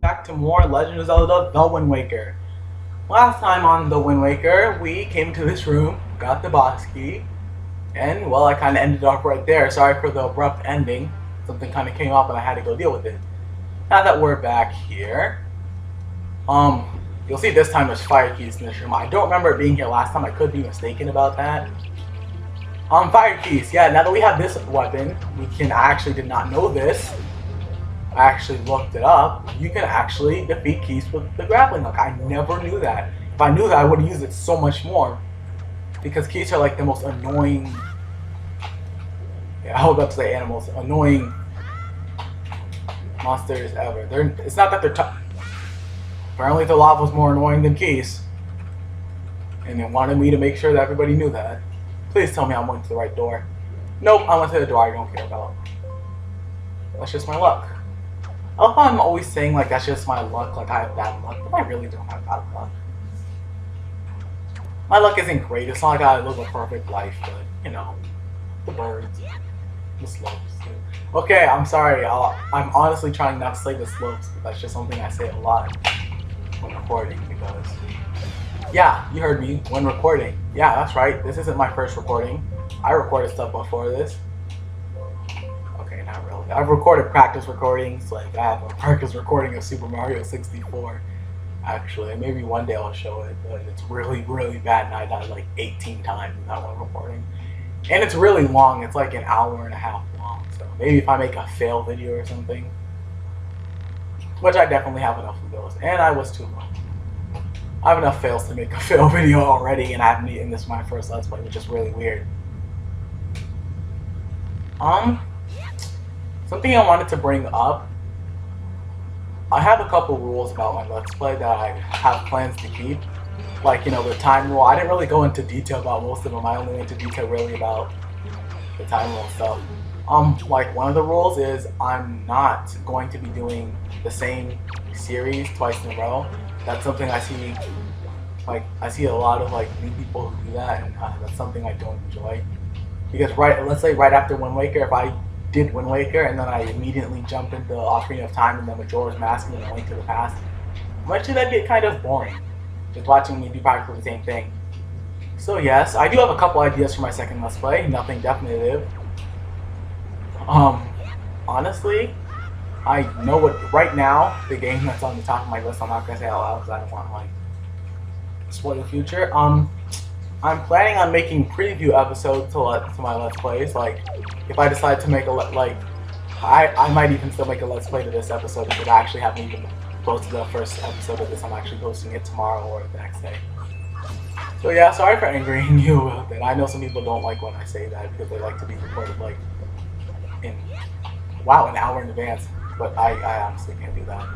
back to more Legend of Zelda: The Wind Waker. Last time on The Wind Waker, we came to this room, got the boss key, and well, I kind of ended off right there. Sorry for the abrupt ending. Something kind of came up and I had to go deal with it. Now that we're back here, you'll see this time there's fire keys in this room. I don't remember it being here last time. I could be mistaken about that. Fire keys. Yeah, now that we have this weapon, we can. I actually did not know this. I actually looked it up. You can actually defeat keys with the grappling hook. I never knew that. If I knew that, I would have used it so much more. Because keys are like the most annoying. Yeah, I was about to say animals. Annoying monsters ever. It's not that they're tough. Apparently, the lava was more annoying than keys, and they wanted me to make sure that everybody knew that. Please tell me I went to the right door. Nope, I went to the door I don't care about. That's just my luck. I love how I'm always saying like that's just my luck, like I have bad luck, but I really don't have bad luck. My luck isn't great. It's not like I live a perfect life, but you know, the birds, the slopes. Okay, I'm sorry. I'm honestly trying not to say the slopes, but that's just something I say a lot when recording because. Yeah, you heard me when recording. Yeah, that's right. This isn't my first recording. I recorded stuff before this. Okay, not really. I've recorded practice recordings. Like, I have a practice recording of Super Mario 64. Actually, maybe one day I'll show it, but it's really, really bad, and I died like 18 times in that one recording. And it's really long. It's like an hour and a half long. So maybe if I make a fail video or something, which I definitely have enough of those, and I was too long. I have enough fails to make a fail video already, and I haven't eaten this my first Let's Play, which is really weird. Something I wanted to bring up. I have a couple rules about my Let's Play that I have plans to keep. Like, you know, the time rule. I didn't really go into detail about most of them. I only went into detail really about the time rule stuff. Like, one of the rules is I'm not going to be doing the same series twice in a row. That's something I see, like, I see a lot of, like, new people who do that, and that's something I don't enjoy. Because, let's say right after Wind Waker, if I did Wind Waker, and then I immediately jump into Ocarina of Time, and then Majora's Mask, and then Link to the Past, eventually that'd get kind of boring, just watching me do practically the same thing. So yes, I do have a couple ideas for my second Let's Play, nothing definitive. Honestly, I know what, right now, the game that's on the top of my list, I'm not going to say out loud because I don't want to, like, spoil the future. I'm planning on making preview episodes to my Let's Plays. Like, if I decide to make a, I might even still make a Let's Play to this episode because I actually haven't even posted the first episode of this. I'm actually posting it tomorrow or the next day. So yeah, sorry for angering you about that. I know some people don't like when I say that because they like to be recorded, like, an hour in advance. But I honestly can't do that.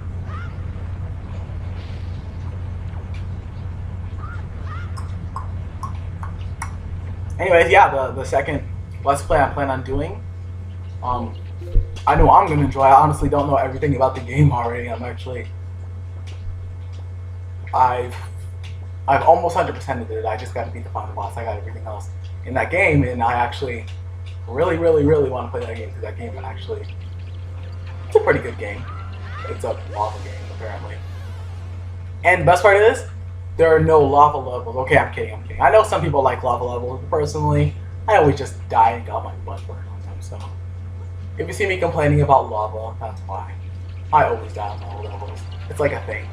Anyways, yeah, the second Let's Play I plan on doing, I know I'm gonna enjoy. I honestly don't know everything about the game already. I've almost 100%ed it. I just got to beat the final boss. I got everything else in that game, and I actually really want to play that game because that game actually. It's a pretty good game. It's a lava game, apparently. And the best part of this, there are no lava levels. Okay, I'm kidding. I know some people like lava levels. Personally, I always just die and got my butt burned on them. So, if you see me complaining about lava, that's why. I always die on lava levels. It's like a thing.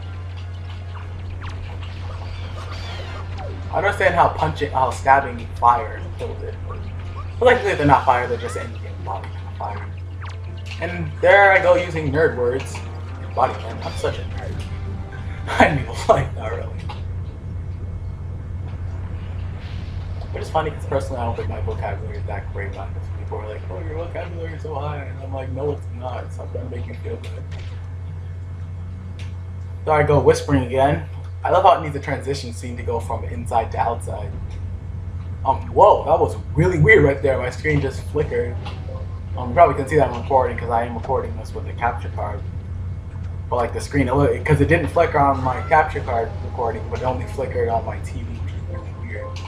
I understand how stabbing fire kills it. But like they're not fire, they're just any game body kind of fire. And there I go using nerd words. Body man, I'm such a nerd. I mean, like, not really. But it's funny because personally I don't think my vocabulary is that great. Because people are like, oh, your vocabulary is so high. And I'm like, no, it's not. It's not going to make you feel good. So I go whispering again. I love how it needs a transition scene to go from inside to outside. Whoa, that was really weird right there. My screen just flickered. You probably can see that I'm recording because I am recording this with a capture card. But like the screen, because it didn't flicker on my capture card recording, but it only flickered on my TV, which is really weird.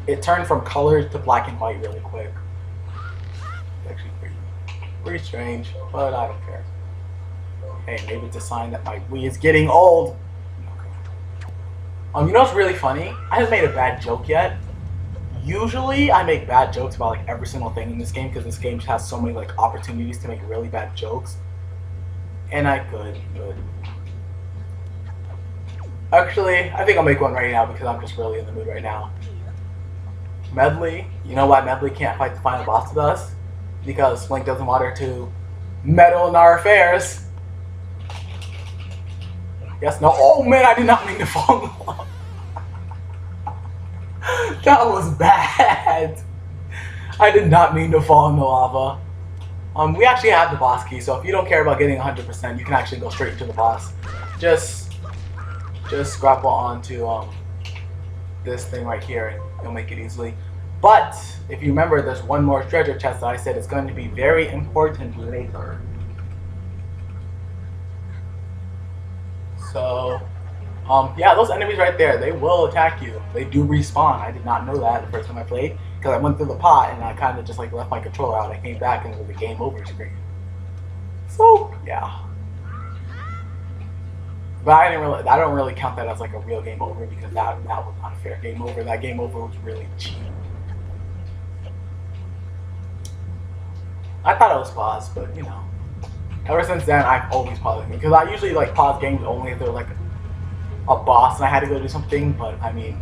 It turned from color to black and white really quick. It's actually pretty strange, but I don't care. Hey, maybe it's a sign that my Wii is getting old. You know what's really funny? I haven't made a bad joke yet. Usually, I make bad jokes about like every single thing in this game because this game has so many like opportunities to make really bad jokes. And I could. Actually, I think I'll make one right now because I'm just really in the mood right now. Medley. You know why Medley can't fight the final boss with us? Because Link doesn't want her to meddle in our affairs. Yes, no. Oh man, I did not mean to fall in love. That was bad. I did not mean to fall in the lava. We actually have the boss key, so if you don't care about getting 100%, you can actually go straight to the boss. Just grapple onto this thing right here, and you'll make it easily. But if you remember, there's one more treasure chest that I said is going to be very important later. So, yeah, those enemies right there, they will attack you. They do respawn. I did not know that the first time I played because I went through the pot and I kind of just like left my controller out. I came back and it was a game over screen. So, yeah. But I don't really count that as like a real game over because that was not a fair game over. That game over was really cheap. I thought it was paused, but you know. Ever since then, I've always paused it because I usually like pause games only if they're like a boss and I had to go do something. But I mean,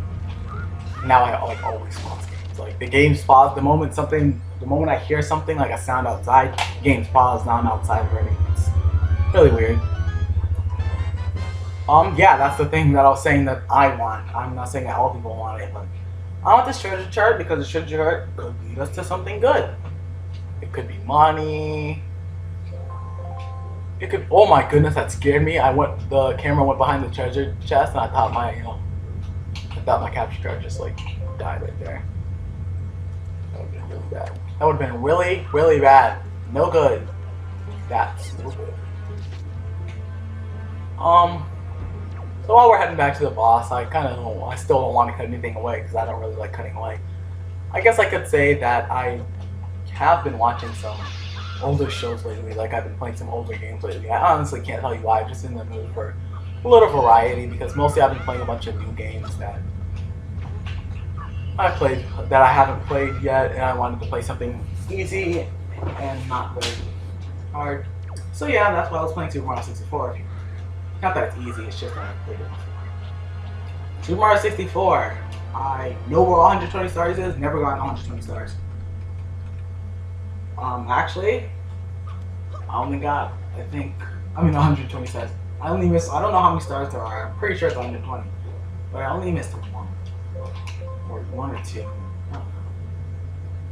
now I like always pause games. Like the game's paused the moment I hear something like a sound outside, game's paused. Now I'm outside already. It's really weird. Yeah, that's the thing that I was saying that I want. I'm not saying that all people want it, but I want this treasure chart because the treasure chart could lead us to something good. It could be money. It could. Oh my goodness, that scared me. The camera went behind the treasure chest, and I thought my capture card just like died right there. That would have been really bad. That would have been really, really bad. No good. That's no good. So while we're heading back to the boss, I still don't want to cut anything away because I don't really like cutting away. I guess I could say that I have been watching some older shows lately, like I've been playing some older games lately. I honestly can't tell you why, I'm just in the mood for a little variety because mostly I've been playing a bunch of new games that I haven't played yet, and I wanted to play something easy and not very hard. So yeah, that's why I was playing Super Mario 64. Not that it's easy, it's just that I've played it before. Super Mario 64. I know where 120 stars is, never gotten 120 stars. Actually, I only got, 120 stars. I don't know how many stars there are. I'm pretty sure it's 120. But I only missed one. Or one or two. I don't know.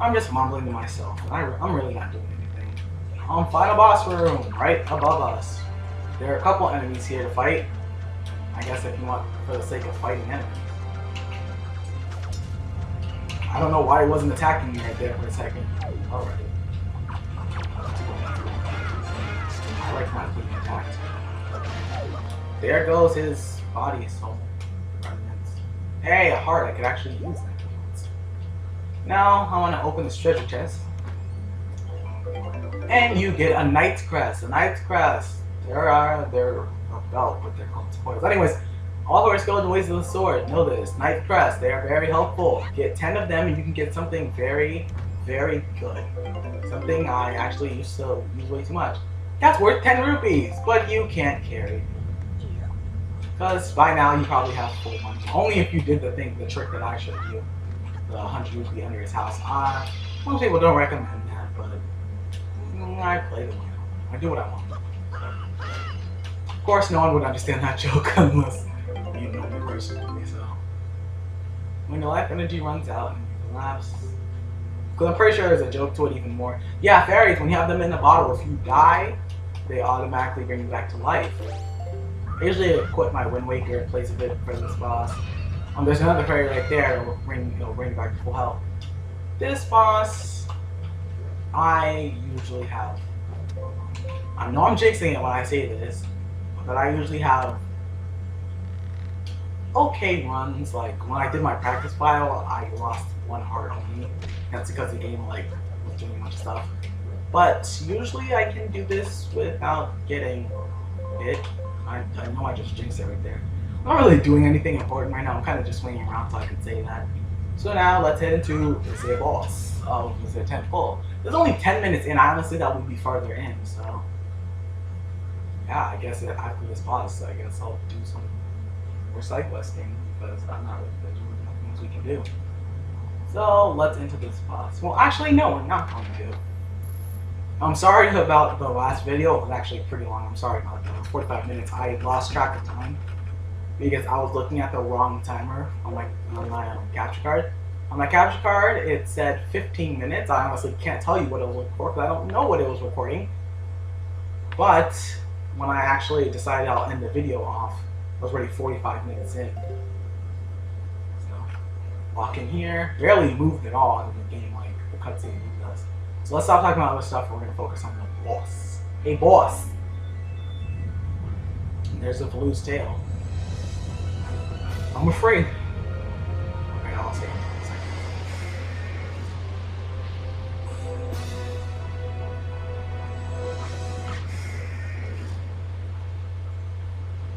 I'm just mumbling to myself. I'm really not doing anything. Final boss room, right above us. There are a couple enemies here to fight. I guess if you want, for the sake of fighting enemies. I don't know why he wasn't attacking me right there for a second. Alright. I like not being attacked. There goes his body soul. Hey, a heart. I could actually use that. Now, I want to open this treasure chest. And you get a Knight's Crest. A Knight's Crest. They're a belt, but they're called spoils. Anyways, all horse go the ways of the sword. Know this. Knight's Crest. They are very helpful. Get 10 of them and you can get something very, very good. Something I actually used to use way too much. That's worth 10 rupees, but you can't carry. Because by now you probably have full money. Only if you did the trick that I showed you. The 100 rupee under his house. Most people don't recommend that, but I play the game. I do what I want. Of course, no one would understand that joke unless you know me personally, so. When your life energy runs out and you collapse. Because I'm pretty sure there's a joke to it even more. Yeah, fairies, when you have them in a bottle, if you die, they automatically bring you back to life. I usually equip my Wind Waker in place of it for this boss. There's another fairy right there that will bring you back to full health. This boss, I usually have. I know I'm jinxing it when I say this, but I usually have okay runs. Like when I did my practice file, I lost one heart only. That's because the game was doing a bunch of stuff. But usually I can do this without getting hit. I know I just jinxed it right there. I'm not really doing anything important right now. I'm kind of just swinging around so I can say that. So now let's head into the boss of the 10th pull. There's only 10 minutes in. I honestly thought we'd be farther in. So yeah, I guess after this boss, I guess I'll do some more side questing because I'm not really there's nothing else we can do. So let's enter this boss. Well, actually, no, we're not going to. I'm sorry about the last video. It was actually pretty long. I'm sorry about that. 45 minutes. I lost track of time because I was looking at the wrong timer on my capture card. On my capture card, it said 15 minutes. I honestly can't tell you what it was for because I don't know what it was recording. But when I actually decided I'll end the video off, I was already 45 minutes in. So, walk in here. Barely moved at all in the game like the cutscene does. So let's stop talking about other stuff and we're going to focus on the boss. Hey, boss! And there's the blue's tail. I'm afraid. Okay, I'll say it in a second.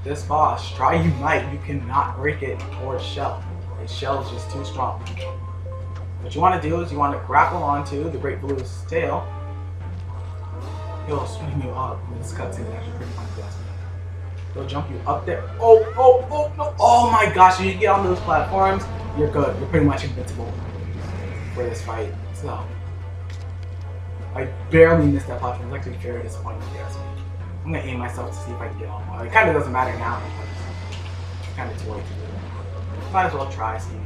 This boss, try Unite, you cannot break it or its shell. Its shell is just too strong. What you want to do is you want to grapple onto the Great Blue's tail. He'll swing you up. This cutscene is actually pretty funny. He'll jump you up there. Oh, no. Oh my gosh, if you get on those platforms, you're good. You're pretty much invincible for this fight. So, I barely missed that platform. It's actually very disappointing, if you ask me. I'm going to aim myself to see if I can get on one. It kind of doesn't matter now because it's kind of too late to do it. Might as well try, see.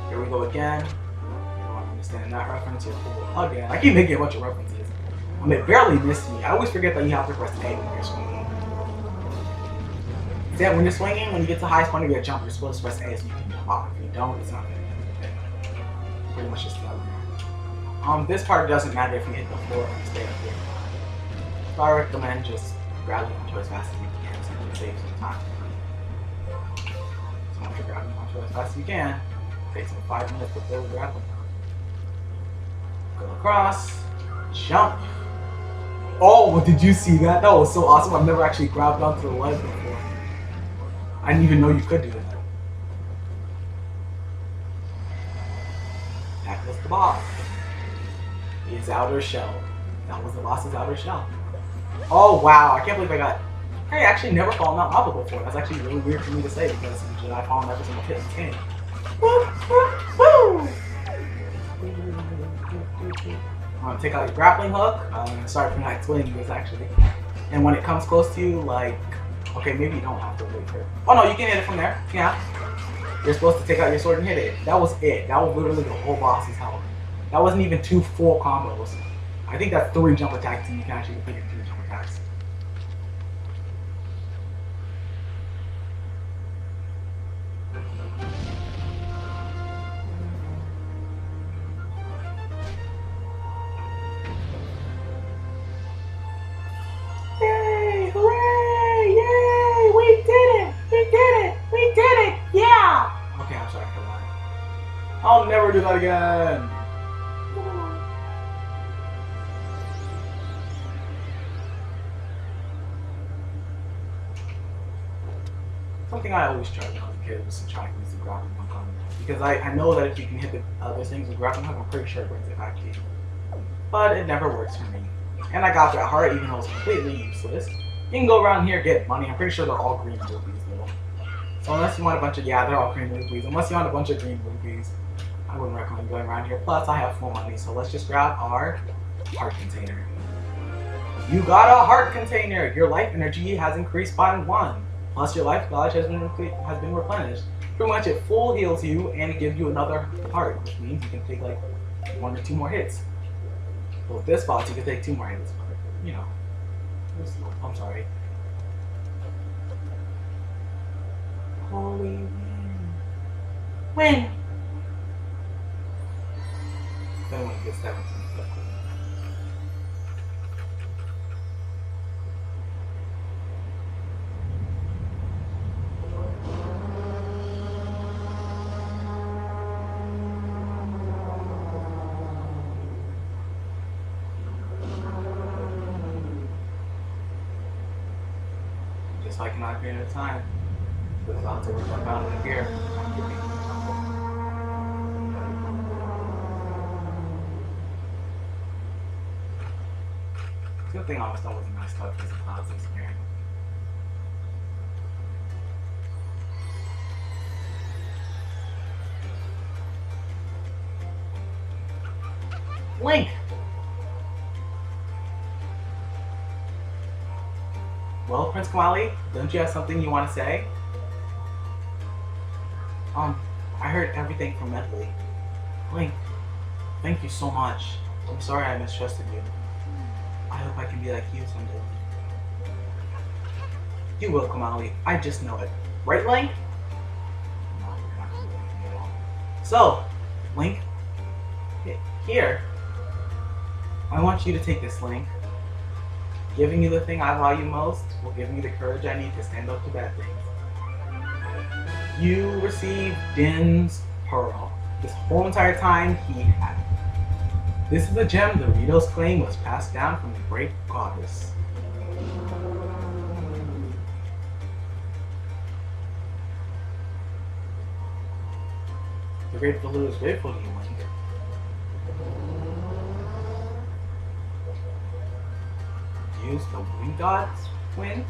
Here we go again. You don't understand that reference. You're cool. Again, I keep making a bunch of references. I mean, it barely missed me. I always forget that you have to press A when you're swinging. See, when you're swinging, when you get to the highest point of your jump, you're supposed to press A so you can jump off. If you don't, it's not going to be pretty much just the other one. This part doesn't matter if you hit the floor and stay up here. So I recommend just grabbing onto as fast as you can so you can save some time. So once you're grabbing onto as fast as you can, take some 5 minutes before grappling. Go across, jump. Oh, did you see that? That was so awesome. I've never actually grabbed onto the ledge before. I didn't even know you could do that. That was the boss. His outer shell. That was the boss's outer shell. Oh wow, I can't believe I got... I actually never fallen out lava before. That's actually really weird for me to say because usually I fall in every single pit in the game. I'm gonna take out your grappling hook. Sorry for not explaining this actually. And when it comes close to you, like... Okay, maybe you don't have to wait for it. Oh no, you can hit it from there. Yeah. You're supposed to take out your sword and hit it. That was it. That was literally the whole boss's health. That wasn't even 2 full combos. I think that's 3 jump attacks and you can actually complete 3 jump attacks. Yay! Hooray! Yay! We did it! We did it! We did it! Yeah! Okay, I'm sorry for that. I'll never do that again! Something I always tried when I was a kid was to try to use the grappling hook on it. Because I know that if you can hit the other things with grappling hook, I'm pretty sure it brings it back to you. But it never works for me. And I got that heart even though it's completely useless. You can go around here, get money. I'm pretty sure they're all green rupees though. So unless you want a bunch of, yeah, they're all green rupees. Unless you want a bunch of green rupees, I wouldn't recommend going around here. Plus, I have full money, so let's just grab our heart container. You got a heart container! Your life energy has increased by 1. Plus, your life gauge has been replenished. Pretty much, it full heals you and it gives you another heart, which means you can take like 1 or 2 more hits. Well, with this boss, you can take 2 more hits, but you know. I'm sorry. Holy win. Win! Then when it gets that, I cannot agree at a time. Because I'll have to work on found in here. Good thing I was done with a nice touch because the clouds disappearing. Link! Well, Prince Kamali, don't you have something you want to say? I heard everything from Medley. Link, thank you so much. I'm sorry I mistrusted you. I hope I can be like you someday. You will, Kamali. I just know it. Right, Link? No, you're not going to do anything at all. So, Link, here. I want you to take this, Link. Giving you the thing I value most will give me the courage I need to stand up to bad things. You receive Din's Pearl. This whole entire time he had it. This is the gem the Ritos claim was passed down from the great goddess. The great Baloo is grateful to you, Link. Use the wind gods win?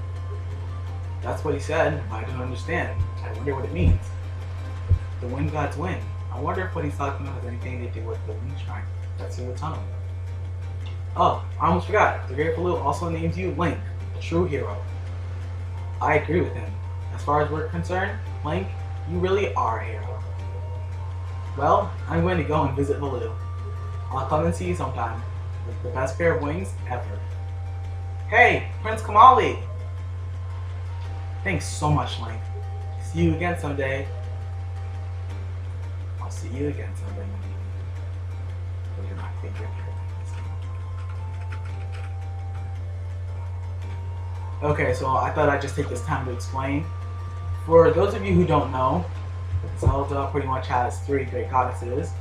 That's what he said, but I don't understand. I wonder what it means. The wind gods win. I wonder if what he's talking about has anything to do with the wind shrine that's in the tunnel. Oh, I almost forgot. The Great Baloo also names you Link, a true hero. I agree with him. As far as we're concerned, Link, you really are a hero. Well, I'm going to go and visit Baloo. I'll come and see you sometime. With the best pair of wings ever. Hey, Prince Kamali! Thanks so much, Link. See you again someday. I'll see you again someday. You're my favorite character. Okay, so I thought I'd just take this time to explain. For those of you who don't know, Zelda pretty much has 3 great goddesses,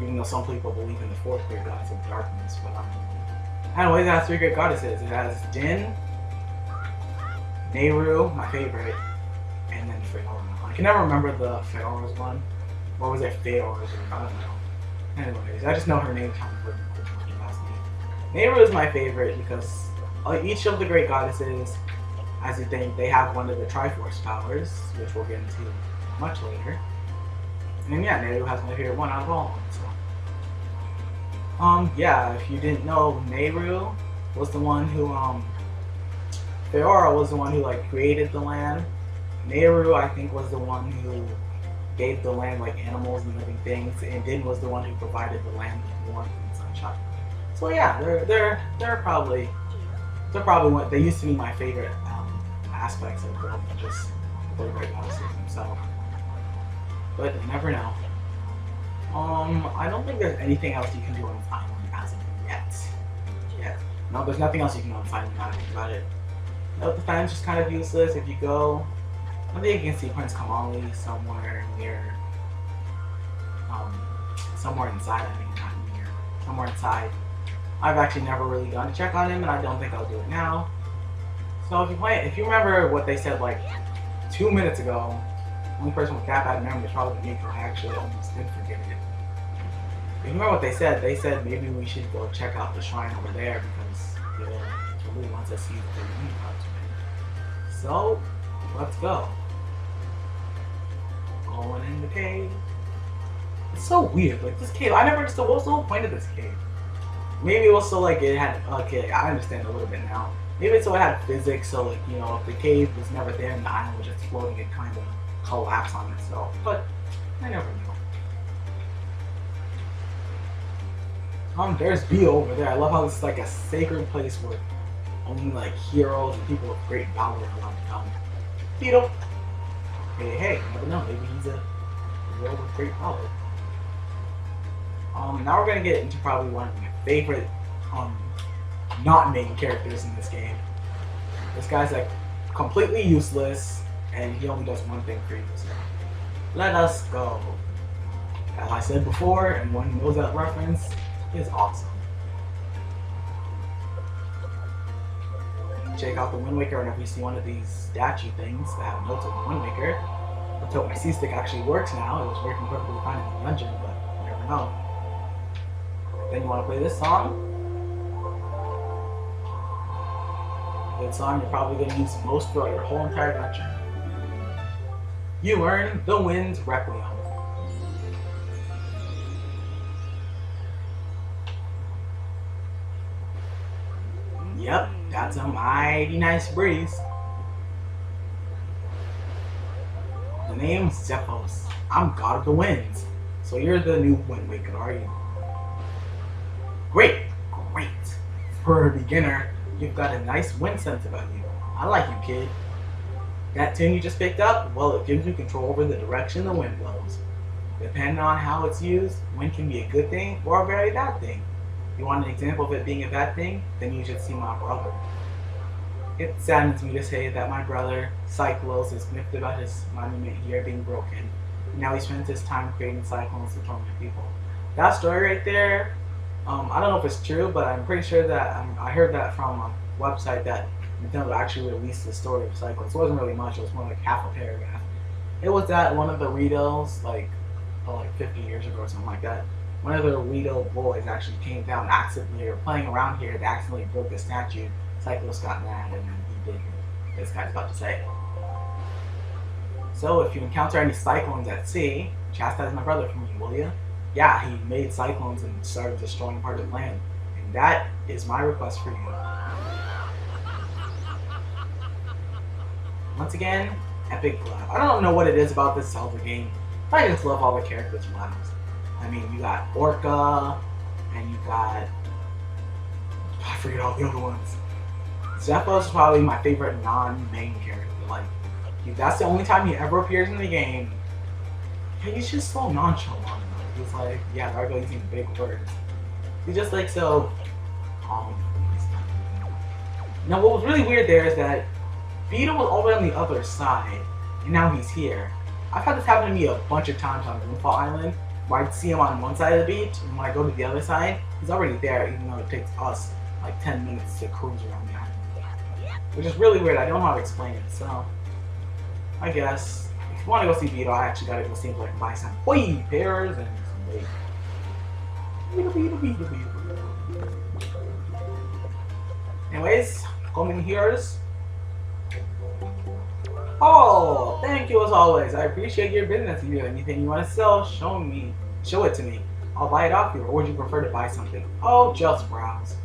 even though some people believe in the 4th great goddess of darkness. But anyways, it has 3 great goddesses. It has Din, Nehru, my favorite, and then Feora. I can never remember the Feora's one. Or was it Feora's? I don't know. Anyways, I just know her name kind of with her last name. Nehru is my favorite because each of the great goddesses, as you think, they have one of the Triforce powers, which we'll get into much later. And yeah, Nehru has my favorite one out of all of them. So. Yeah, if you didn't know, Nehru was the one who, Feora was the one who, like, created the land. Nehru, I think, was the one who gave the land, like, animals and living things, and Din was the one who provided the land with warmth and sunshine. So yeah, they're probably what they used to be my favorite aspects of the world, than just the great goddesses themselves. But you never know. I don't think there's anything else you can do on Island as of yet. No, there's nothing else you can do on Island now that I think about it. No, the time's just kind of useless. If you go, I think you can see Prince Kamali somewhere near, somewhere inside, I mean, not near, somewhere inside. I've actually never really gone to check on him, and I don't think I'll do it now. So if you remember what they said like 2 minutes ago, the only person with that bad memory is probably me, because I actually almost did forget it. If you remember what they said maybe we should go check out the shrine over there, because really wants to see the wind gods win. So, let's go. Going in the cave. It's so weird, like this cave, I never understood what was the whole point of this cave. Maybe it was so like it had, okay, I understand a little bit now. Maybe it's so it had physics, so like, you know, if the cave was never there and the island was just floating, it kind of collapsed on itself. But, I never knew. There's Vio over there. I love how this is like a sacred place where only like heroes and people with great valor are allowed to come. Vito! Hey, you never know, maybe he's a hero with great valor. Now we're gonna get into probably one of my favorite, not main characters in this game. This guy's like completely useless, and he only does one thing for you. So let us go. As I said before, and one who knows that reference is awesome. check out the Wind Waker whenever you see one of these statue things that have notes of the Wind Waker. Let's hope my C-stick actually works now. It was working perfectly fine in the dungeon, but you never know. Then you want to play this song. Good song you're probably going to use most throughout your whole entire adventure. You earn the Wind's Requiem. Yep, that's a mighty nice breeze. The name's Zephos. I'm God of the Winds. So you're the new Wind Waker, are you? Great, great. For a beginner, you've got a nice wind sense about you. I like you, kid. That tune you just picked up, well, it gives you control over the direction the wind blows. Depending on how it's used, wind can be a good thing or a very bad thing. You want an example of it being a bad thing? Then you should see my brother. It saddens me to say that my brother, Cyclos, is miffed about his monument here being broken. Now he spends his time creating cyclones to torment people. That story right there, I don't know if it's true, but I'm pretty sure that I heard that from a website that Nintendo actually released the story of Cyclones. It wasn't really much, it was more like half a paragraph. It was at one of the Ritos, like 50 years ago or something like that. One of the Rito boys actually came down accidentally, or playing around here, they accidentally broke the statue. Cyclos got mad and then he did what this guy's about to say. So if you encounter any cyclones at sea, chastise my brother for me, will you? Yeah, he made cyclones and started destroying part of the land. And that is my request for you. Once again, epic laugh. I don't know what it is about this Zelda game, but I just love all the characters' laughs. I mean, you got Orca, and you got... I forget all the other ones. Zephos is probably my favorite non-main character. Like, that's the only time he ever appears in the game. And he's just so nonchalant. He's like, yeah, they're going using big words. He's just like so calm. Now, what was really weird there is that Vito was all the way on the other side, and now he's here. I've had this happen to me a bunch of times on Moonfall Island, where I'd see him on one side of the beach, and when I go to the other side, he's already there, even though it takes us like 10 minutes to cruise around the island. Which is really weird, I don't know how to explain it, so I guess if you want to go see Vito, I actually gotta go see him so I can buy some Hoi pears and some bacon. Anyways, coming here's. Oh, thank you as always. I appreciate your business. If you have anything you want to sell, show it to me. I'll buy it off you, or would you prefer to buy something? Oh, just browse.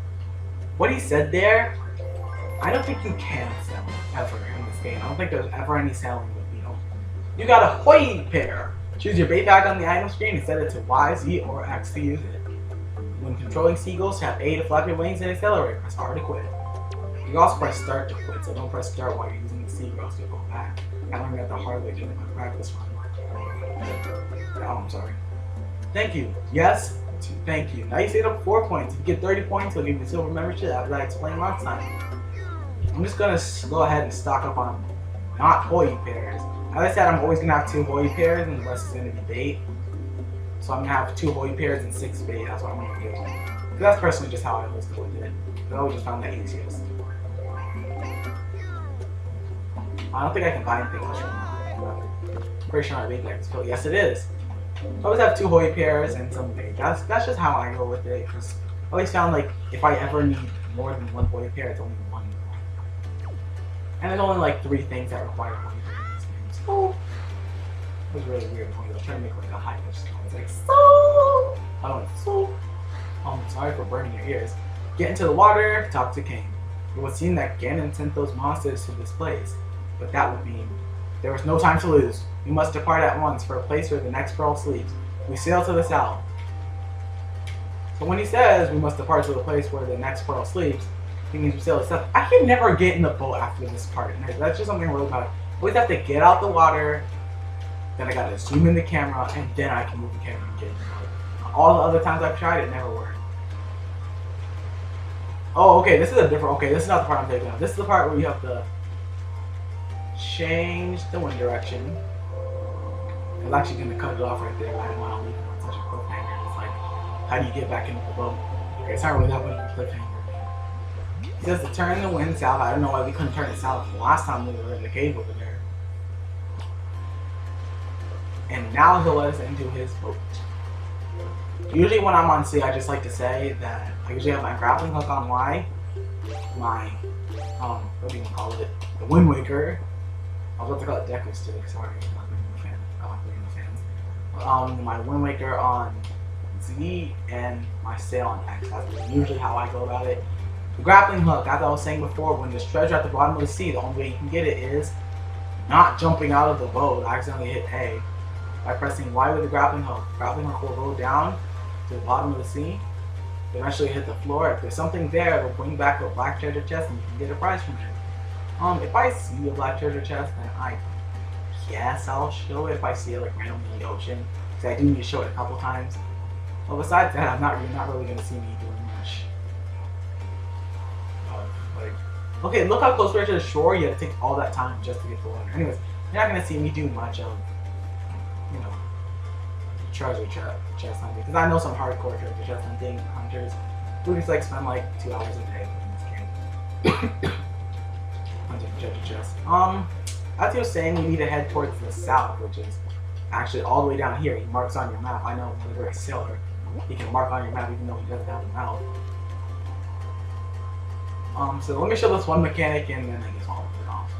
What he said there, I don't think you can sell ever in this game. I don't think there's ever any selling with Vito. You got a Hoi pear. Choose your bait bag on the item screen and set it to Y, Z, or X to use it. When controlling seagulls, tap A to flap your wings and accelerate. Press R to quit. You can also press start to quit, so don't press start while you're using the seagulls to go back. I learned that the hard way during my practice run. Oh, I'm sorry. Thank you. Yes, thank you. Now you saved up 4 points. If you get 30 points, I'll give you silver membership as I explained last time. I'm just gonna go ahead and stock up on not Hoi pears. As I said, I'm always gonna have 2 Hoi pears unless it's gonna be bait. So I'm gonna have 2 Hoi pears and 6 bait. That's what I'm gonna do. Because that's personally just how I always do it. I always just found that easiest. I don't think I can buy anything else from them. I'm pretty sure my bait bag is filled. Yes, it is. I always have 2 Hoi pears and some bait. That's just how I go with it. Because I always found like if I ever need more than 1 Hoi pear, it's only 1. And there's only like 3 things that require Hoi pear in this game. So it was really weird. I was trying to make like a high pitch tone. It's like so. I went so. I'm sorry for burning your ears. Get into the water. Talk to King. It would seem that Ganon sent those monsters to this place. But that would mean there was no time to lose. We must depart at once for a place where the next pearl sleeps. We sail to the south. So when he says we must depart to the place where the next pearl sleeps, he means we sail to the south. I can never get in the boat after this part. And that's just something really about it. I always have to get out the water, then I gotta zoom in the camera, and then I can move the camera and get in the boat. All the other times I've tried, it never worked. Oh, okay, this is a different, okay, this is not the part I'm taking out. This is the part where you have to change the wind direction. I was actually going to cut it off right there. I didn't want to leave it on such a cliffhanger. It's like, how do you get back into the boat? Okay, it's not really that much of a cliffhanger. He says to turn the wind south. I don't know why we couldn't turn it south last time we were in the cave over there. And now he'll let us into his boat. Usually when I'm on sea, I just like to say that I usually have my grappling hook on Y, my, what do you call it, the Wind Waker. I was about to call it Deku Stick, sorry, I'm not being a fan. I like being a fan. My Wind Waker on Z and my sail on X. That's usually how I go about it. The grappling hook, as I was saying before, when there's treasure at the bottom of the sea, the only way you can get it is not jumping out of the boat. I accidentally hit A by pressing Y with the grappling hook. The grappling hook will go down to the bottom of the sea, eventually hit the floor. If there's something there, it'll bring back a black treasure chest and you can get a prize from it. If I see a black treasure chest, then I guess I'll show it if I see it like randomly in the ocean. Because I do need to show it a couple times. But besides that, you're not really gonna see me doing much. Okay, look how close we are to the shore. You have to take all that time just to get the water. Anyways, you're not gonna see me do much of, you know, treasure chest hunting. Because I know some hardcore treasure chest hunting hunters who just like spend like 2 hours a day in this game hunting treasure chests. As you were saying, you need to head towards the south, which is actually all the way down here. He marks on your map. I know whenever a sailor, he can mark on your map even though he doesn't have a map. So let me show this one mechanic and then I guess I'll turn off.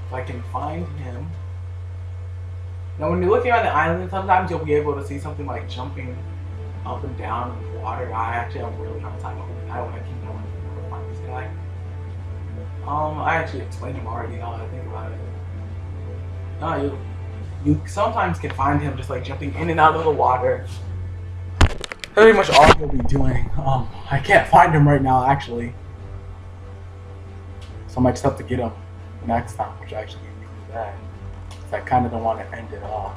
If I can find him. Now when you're looking at the island, sometimes you'll be able to see something like jumping up and down in the water. I actually have a really hard time opening that when I keep going to find this guy. I actually explained him already now that I think about it. You sometimes can find him just like jumping in and out of the water. Pretty much all he'll be doing. I can't find him right now actually. So I might just have to get him next time, which actually would be bad. So I kinda don't want to end it off.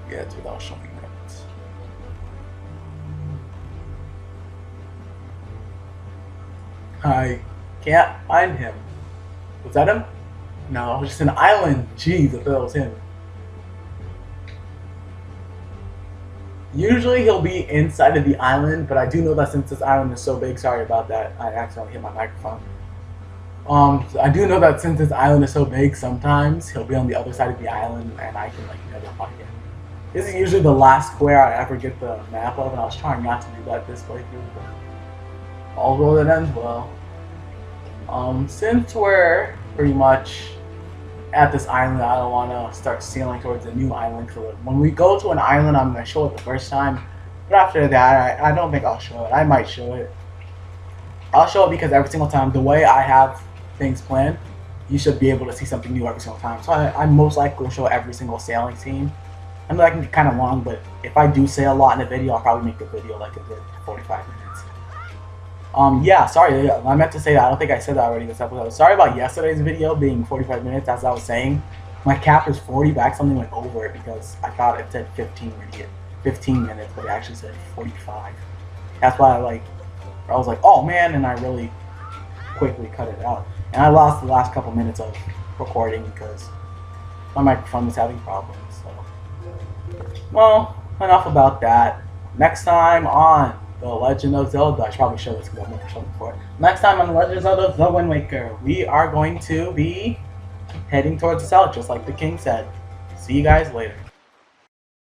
Yeah, it's without showing notes. I can't find him. Was that him? No, it was just an island. Jeez, I thought it was him. Usually he'll be inside of the island, but I do know that since this island is so big, sorry about that, I accidentally hit my microphone. I do know that since this island is so big, sometimes he'll be on the other side of the island and I can like never find him. This is usually the last square I ever get the map of, and I was trying not to do that this playthrough, but all roll it ends well. Since we're pretty much at this island, I don't want to start sailing towards a new island. So when we go to an island, I'm going to show it the first time. But after that, I don't think I'll show it. I might show it. I'll show it because every single time, the way I have things planned, you should be able to see something new every single time. So I most likely will show every single sailing scene. I know that can be kind of long, but if I do say a lot in a video, I'll probably make the video like a good 45 minutes. Yeah, sorry, I meant to say that. I don't think I said that already this episode. Sorry about yesterday's video being 45 minutes, as I was saying. My cap is 40, but I accidentally went over it because I thought it said 15 minutes, but it actually said 45. That's why I was like, oh man, and I really quickly cut it out. And I lost the last couple minutes of recording because my microphone was having problems, so. Well, enough about that. Next time on The Legend of Zelda. I should probably show this because I've never shown it before. Next time on The Legend of Zelda, The Wind Waker, we are going to be heading towards the south, just like the king said. See you guys later.